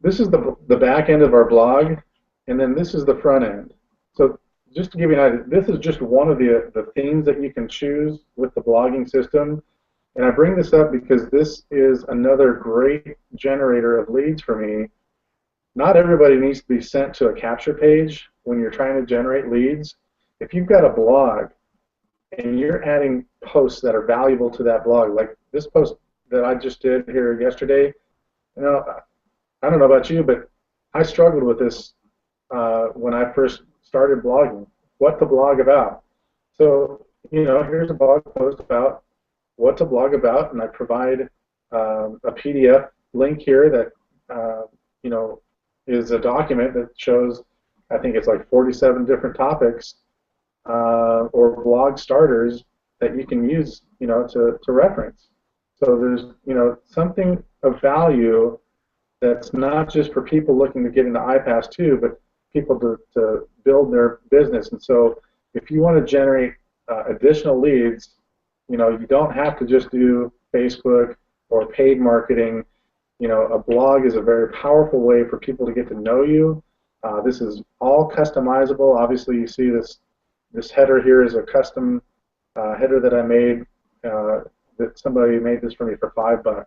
this is the back end of our blog, and then this is the front end. So just to give you an idea, this is just one of the themes that you can choose with the blogging system. And I bring this up because this is another great generator of leads for me. Not everybody needs to be sent to a capture page when you're trying to generate leads. If you've got a blog and you're adding posts that are valuable to that blog, like this post that I just did here yesterday, I don't know about you, but I struggled with this when I first started blogging. What to blog about? So, here's a blog post about what to blog about, and I provide a PDF link here that, is a document that shows, I think it's like 47 different topics or blog starters that you can use, to reference. So there's, something of value that's not just for people looking to get into iPAS 2, but people to build their business. And so if you want to generate additional leads, you don't have to just do Facebook or paid marketing. A blog is a very powerful way for people to get to know you. This is all customizable. Obviously, you see this header here is a custom header that I made. That somebody made this for me for $5.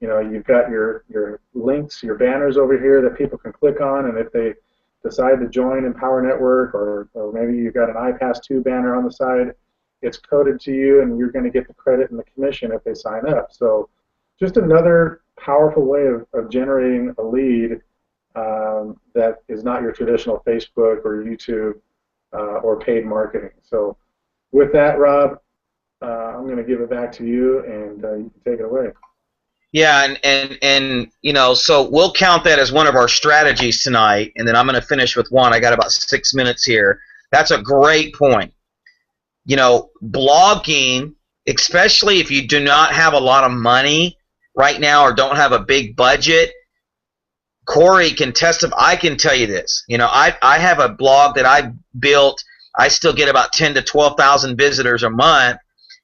You've got your links, your banners over here that people can click on, and if they decide to join Empower Network, or maybe you've got an iPAS 2 banner on the side, it's coded to you, and you're going to get the credit and the commission if they sign up. So just another powerful way of generating a lead that is not your traditional Facebook or YouTube or paid marketing. So with that, Rob, I'm going to give it back to you, and you can take it away. Yeah, and so we'll count that as one of our strategies tonight, and then I'm going to finish with one. I got about 6 minutes here. That's a great point. Blogging, especially if you do not have a lot of money right now or don't have a big budget, Corey can testify. I can tell you this. I have a blog that I built. I still get about 10 to 12,000 visitors a month,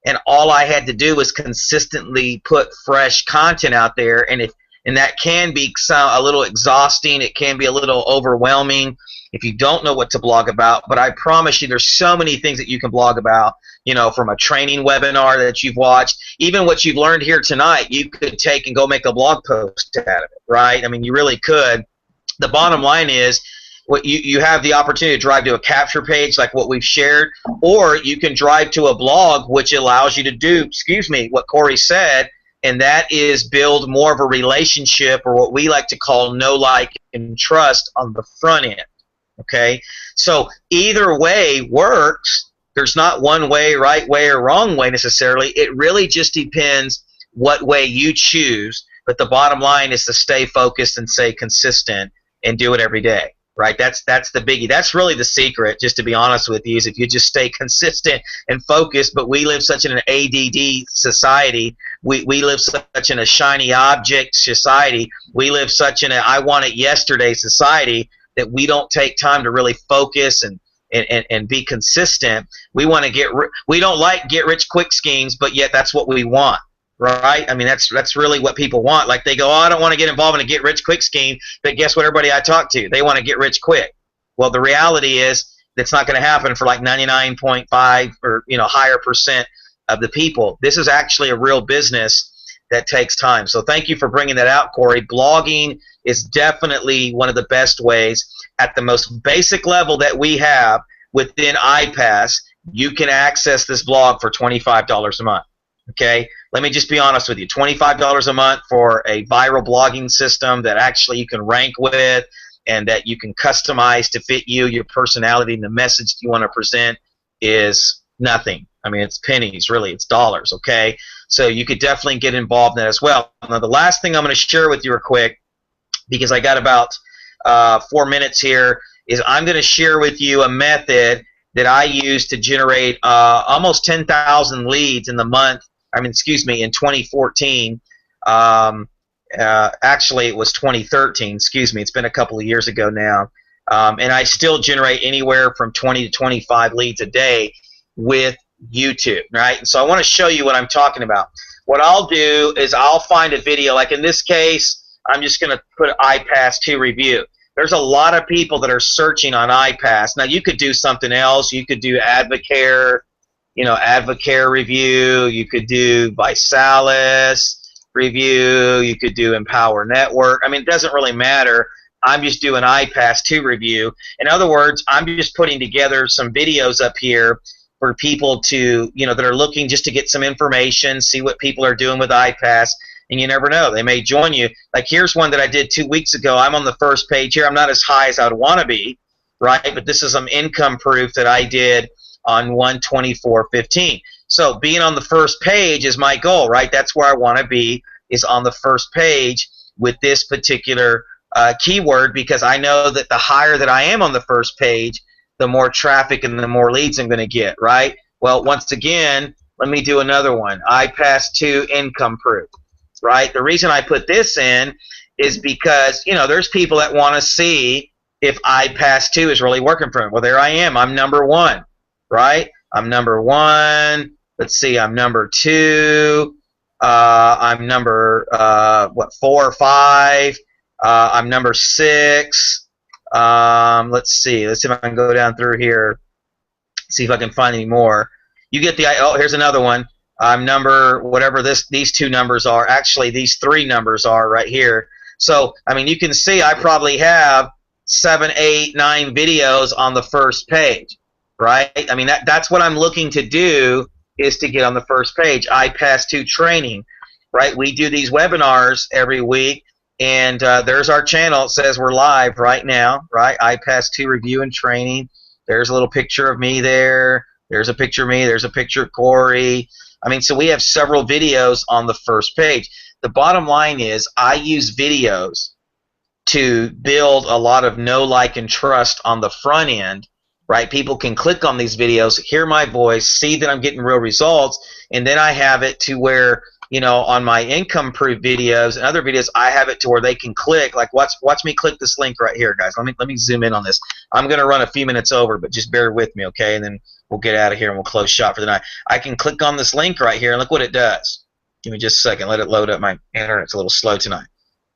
and all I had to do was consistently put fresh content out there. And that can be a little exhausting. It can be a little overwhelming if you don't know what to blog about. But I promise you, there's so many things that you can blog about. From a training webinar that you've watched, even what you've learned here tonight, you could take and go make a blog post out of it, right? I mean, you really could. The bottom line is, you have the opportunity to drive to a capture page like what we've shared, or you can drive to a blog, which allows you to do, what Corey said, and that is build more of a relationship, or what we like to call know, like, and trust on the front end. Okay? So either way works. There's not one way, right way, or wrong way necessarily. It really just depends what way you choose. But the bottom line is to stay focused and stay consistent and do it every day. Right? That's the biggie. That's really the secret, just to be honest with you, is if you just stay consistent and focused. But we live such in an ADD society. We live such in a shiny object society. We live such in a I want it yesterday society that we don't take time to really focus and be consistent. We want to we don't like get rich quick schemes, but yet that's what we want. Right? I mean, that's really what people want. Like, they go, I don't want to get involved in a get rich quick scheme, but guess what? Everybody I talk to, they want to get rich quick. Well, the reality is that's not going to happen for like 99.5 or higher percent of the people. This is actually a real business that takes time. So thank you for bringing that out, Corey. Blogging is definitely one of the best ways. At the most basic level that we have within iPAS, you can access this blog for $25 a month. Okay? Let me just be honest with you. $25 a month for a viral blogging system that actually you can rank with and that you can customize to fit you, your personality, and the message you want to present is nothing. I mean, it's pennies, really. It's dollars, okay? So you could definitely get involved in that as well. Now, the last thing I'm going to share with you real quick, because I got about 4 minutes here, is I'm going to share with you a method that I use to generate almost 10,000 leads in the month. In 2014. Actually, it was 2013. It's been a couple of years ago now. And I still generate anywhere from 20 to 25 leads a day with YouTube, right? And so I want to show you what I'm talking about. What I'll do is I'll find a video. Like in this case, I'm just going to put iPAS 2 review. There's a lot of people that are searching on iPAS. Now, you could do something else. You could do Advocare, Advocare review. You could do Visalis review. You could do Empower Network. I mean, it doesn't really matter. I'm just doing iPAS 2 review. In other words, I'm just putting together some videos up here for people to, that are looking just to get some information, see what people are doing with iPAS, and you never know. They may join you. Like, here's one that I did 2 weeks ago. I'm on the first page here. I'm not as high as I would want to be, right? But this is some income proof that I did on 1/24/15. So being on the first page is my goal, right? That's where I want to be, is on the first page with this particular keyword, because I know that the higher that I am on the first page, the more traffic and the more leads I'm going to get, right? Well, once again, let me do another one. iPAS 2 income proof, right? The reason I put this in is because, there's people that want to see if iPAS 2 is really working for them. Well, there I am. I'm number 1. Right? I'm number 1. Let's see, I'm number 2. I'm number 4 or 5. I'm number 6. Let's see. Let's see if I can go down through here. See if I can find any more. You get the. Oh, here's another one. I'm number whatever these 2 numbers are. Actually, these 3 numbers are right here. So I mean, you can see I probably have 7, 8, 9 videos on the first page. Right? I mean, that's what I'm looking to do, is to get on the first page. iPAS 2 training, right? We do these webinars every week, And there's our channel. It says we're live right now, right? iPAS 2 review and training. There's a little picture of me there. There's a picture of me. There's a picture of Corey. I mean, so we have several videos on the first page. The bottom line is I use videos to build a lot of know, like, and trust on the front end, right? People can click on these videos, hear my voice, see that I'm getting real results, and then I have it to where, you know, on my income proof videos and other videos, I have it to where they can click. Like, watch me click this link right here, guys. Let me zoom in on this. I'm going to run a few minutes over, but just bear with me, okay? And then we'll get out of here and we'll close shop for the night. I can click on this link right here, and look what it does. Give me just a second. Let it load up. My internet's a little slow tonight.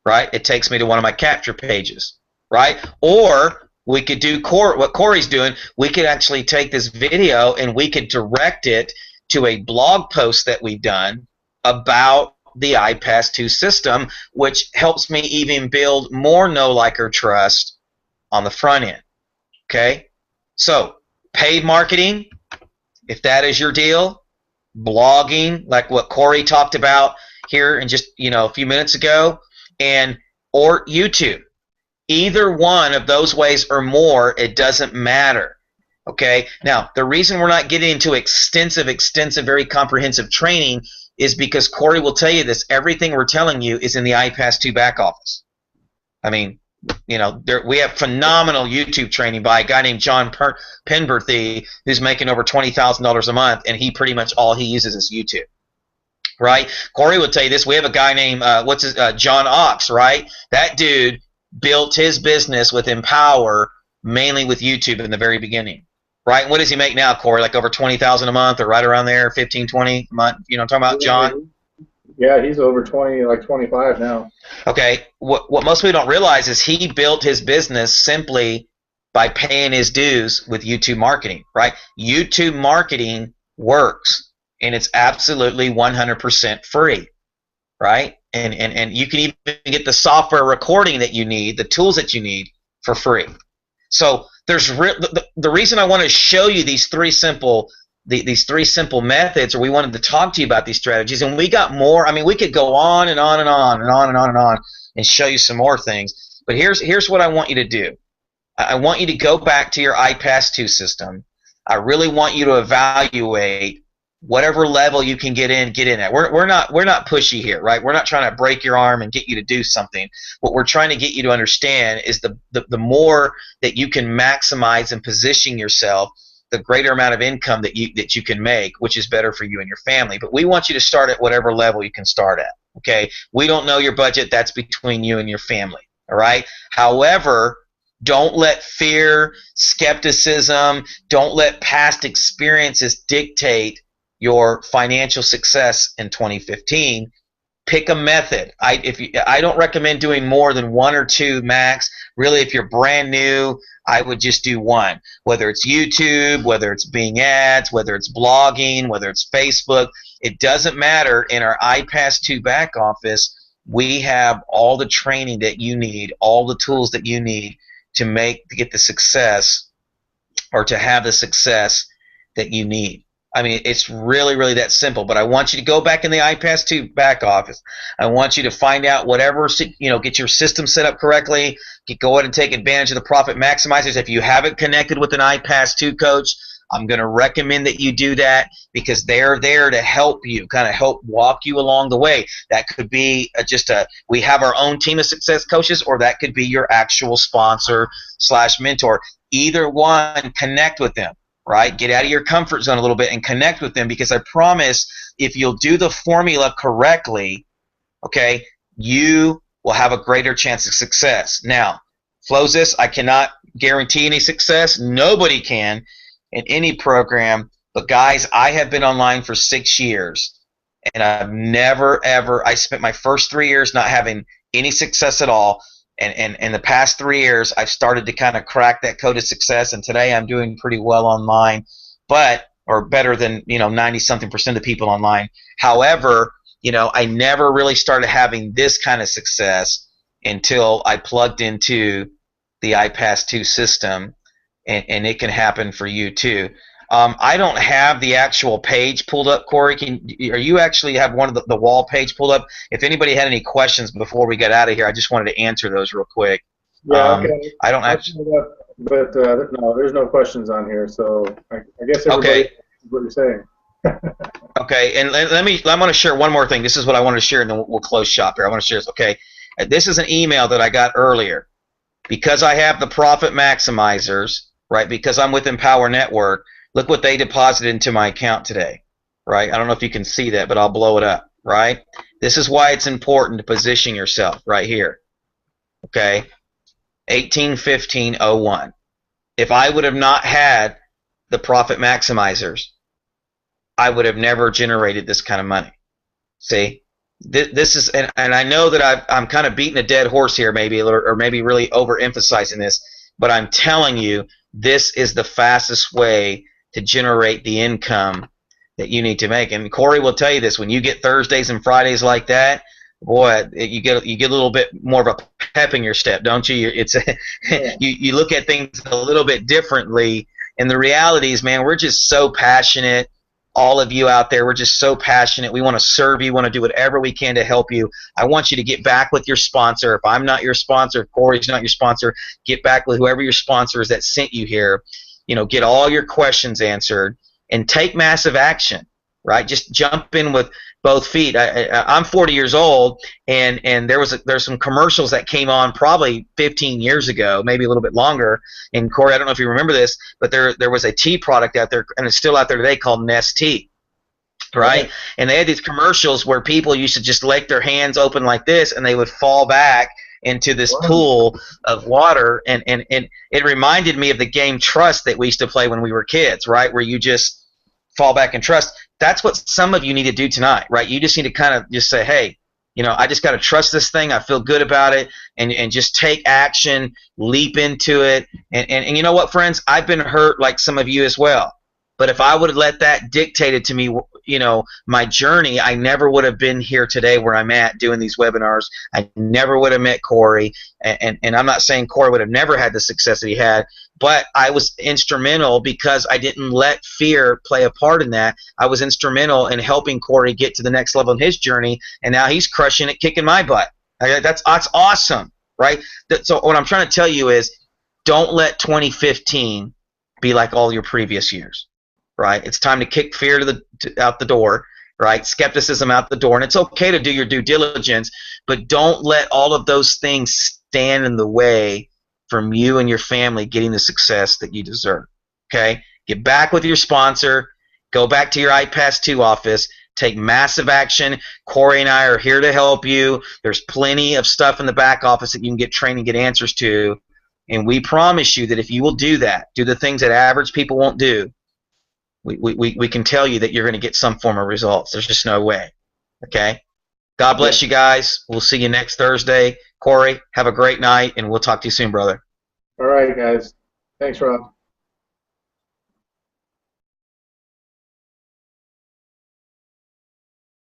Right? It takes me to one of my capture pages, right? Or we could do what Corey's doing. We could actually take this video and we could direct it to a blog post that we've done about the iPAS 2 system, which helps me even build more know, like, or trust on the front end. Okay? So, paid marketing, if that is your deal, blogging, like what Corey talked about here in just, you know, a few minutes ago, or YouTube. Either one of those ways or more, it doesn't matter. Okay? Now, the reason we're not getting into extensive, very comprehensive training is because Corey will tell you this. Everything we're telling you is in the iPAS 2 back office. I mean, you know, we have phenomenal YouTube training by a guy named John Penberthy, who's making over $20,000 a month, and he pretty much all he uses is YouTube. Right? Corey would tell you this. We have a guy named John Ox, right? That dude built his business with Empower mainly with YouTube in the very beginning, right? And what does he make now, Corey? Like over $20,000 a month, or right around there, 15, 20 a month? You know, what I'm talking about, John. Yeah, he's over 20, like 25 now. Okay. What most people don't realize is he built his business simply by paying his dues with YouTube marketing, right? YouTube marketing works. And it's absolutely 100% free, right? And you can even get the software recording that you need, the tools that you need for free. So there's the reason I want to show you these three simple methods, or we wanted to talk to you about these strategies, and we got more. I mean, we could go on and on and on and on and on and on and show you some more things. But here's what I want you to do. I want you to go back to your iPAS 2 system. I really want you to evaluate whatever level you can get in at. We're not pushy here, right? We're not trying to break your arm and get you to do something. What we're trying to get you to understand is the more that you can maximize and position yourself, the greater amount of income that you can make, which is better for you and your family. But we want you to start at whatever level you can start at. Okay? We don't know your budget. That's between you and your family. All right? However, don't let fear, skepticism, don't let past experiences dictate your financial success in 2015. Pick a method. I don't recommend doing more than one or two max. Really, if you're brand new, I would just do one. Whether it's YouTube, whether it's Bing Ads, whether it's blogging, whether it's Facebook, it doesn't matter. In our iPAS 2 back office, we have all the training that you need, all the tools that you need to get the success, or to have the success that you need. I mean, it's really, really that simple. But I want you to go back in the iPAS 2 back office. I want you to find out whatever, get your system set up correctly. Go ahead and take advantage of the profit maximizers. If you haven't connected with an iPAS 2 coach, I'm going to recommend that you do that, because they're there to help you, kind of help walk you along the way. That could be we have our own team of success coaches, or that could be your actual sponsor / mentor. Either one, connect with them. Right? Get out of your comfort zone a little bit and connect with them, because I promise if you'll do the formula correctly, okay, you will have a greater chance of success. Now, Flowsis, I cannot guarantee any success. Nobody can in any program. But guys, I have been online for 6 years, and I've never ever, I spent my first 3 years not having any success at all. And in the past 3 years, I've started to kind of crack that code of success, and today I'm doing pretty well online, or better than 90-something% of people online. However, I never really started having this kind of success until I plugged into the iPAS 2 system, and it can happen for you too. I don't have the actual page pulled up, Corey. Are you actually have one of the wall page pulled up? If anybody had any questions before we got out of here, I just wanted to answer those real quick. Yeah, okay. I don't I'll actually. pull it up, but no, there's no questions on here, so I guess everybody Okay. knows what you're saying. Okay, and I'm going to share one more thing. This is what I want to share, and then we'll close shop here. I want to share this. Okay, this is an email that I got earlier because I have the profit maximizers, right? Because I'm with Empower Network. Look what they deposited into my account today, right? I don't know if you can see that, but I'll blow it up, right? This is why it's important to position yourself right here. Okay, 181501. If I would have not had the profit maximizers, I would have never generated this kind of money. See, this is, and I know that I'm kind of beating a dead horse here, maybe, or maybe really overemphasizing this, but I'm telling you, this is the fastest way to generate the income that you need to make. And Corey will tell you this: when you get Thursdays and Fridays like that, boy, you get a little bit more of a pep in your step, don't you? It's Yeah. you look at things a little bit differently. And the reality is, man, we're just so passionate. All of you out there, we're just so passionate. We want to serve you, want to do whatever we can to help you. I want you to get back with your sponsor. If I'm not your sponsor, if Corey's not your sponsor, get back with whoever your sponsor is that sent you here. Get all your questions answered and take massive action, right? Just jump in with both feet. I'm 40 years old, and there's some commercials that came on probably 15 years ago, maybe a little bit longer. And Corey, I don't know if you remember this, but there was a tea product out there, and it's still out there today, called Nest Tea, right? Okay. And they had these commercials where people used to just let their hands open like this, and they would fall back into this Wow. pool of water, and it reminded me of the game Trust that we used to play when we were kids, right? Where you just fall back and trust. That's what some of you need to do tonight, right? You just need to kind of just say, hey, I just got to trust this thing. I feel good about it, and just take action, leap into it. And you know what, friends? I've been hurt like some of you as well. But if I would have let that dictated to me, my journey, I never would have been here today where I'm at doing these webinars. I never would have met Corey. And I'm not saying Corey would have never had the success that he had, but I was instrumental because I didn't let fear play a part in that. I was instrumental in helping Corey get to the next level in his journey, and now he's crushing it, kicking my butt. That's awesome, right? So what I'm trying to tell you is, don't let 2015 be like all your previous years. Right? It's time to kick fear out the door, right? Skepticism out the door, and it's okay to do your due diligence, but don't let all of those things stand in the way from you and your family getting the success that you deserve. Okay? Get back with your sponsor. Go back to your iPAS 2 office. Take massive action. Corey and I are here to help you. There's plenty of stuff in the back office that you can get trained and get answers to, and we promise you that if you will do that, do the things that average people won't do, we can tell you that you're going to get some form of results. There's just no way. Okay? God bless you guys. We'll see you next Thursday. Corey, have a great night, and we'll talk to you soon, brother. All right, guys. Thanks, Rob.